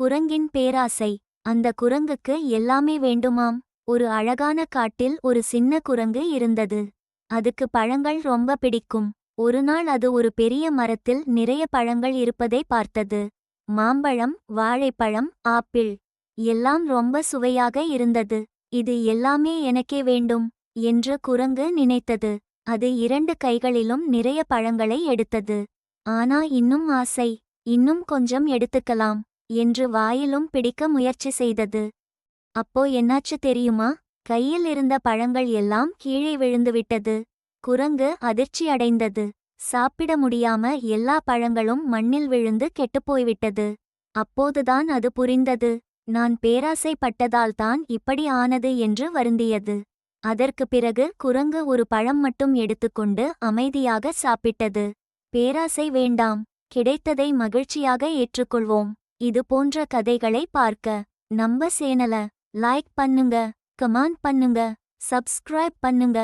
குரங்கின் பேராசை. அந்த குரங்குக்கு எல்லாமே வேண்டுமாம். ஒரு அழகான காட்டில் ஒரு சின்ன குரங்கு இருந்தது. அதுக்கு பழங்கள் ரொம்ப பிடிக்கும். ஒருநாள் அது ஒரு பெரிய மரத்தில் நிறைய பழங்கள் இருப்பதை பார்த்தது. மாம்பழம், வாழைப்பழம், ஆப்பிள் எல்லாம் ரொம்ப சுவையாக இருந்தது. இது எல்லாமே எனக்கே வேண்டும் என்று குரங்கு நினைத்தது. அது 2 கைகளிலும் நிறைய பழங்களை எடுத்தது. ஆனா இன்னும் ஆசை. இன்னும் கொஞ்சம் எடுத்துக்கலாம் என்று வாயிலும் பிடிக்க முயற்சி செய்தது. அப்போ என்னாச்சு தெரியுமா? கையில் இருந்த பழங்கள் எல்லாம் கீழே விழுந்துவிட்டது. குரங்கு அதிர்ச்சி அடைந்தது. சாப்பிட முடியாம எல்லா பழங்களும் மண்ணில் விழுந்து கெட்டுப்போய்விட்டது. அப்போதுதான் அது புரிந்தது. நான் பேராசைப்பட்டதால்தான் இப்படி ஆனது என்று வருந்தியது. அதற்கு பிறகு குரங்கு ஒரு பழம் மட்டும் எடுத்துக்கொண்டு அமைதியாக சாப்பிட்டது. பேராசை வேண்டாம். கிடைத்ததை மகிழ்ச்சியாக ஏற்றுக்கொள்வோம். இது போன்ற கதைகளை பார்க்க நம்ம சேனல லைக் பண்ணுங்க, கமெண்ட் பண்ணுங்க, சப்ஸ்கிரைப் பண்ணுங்க.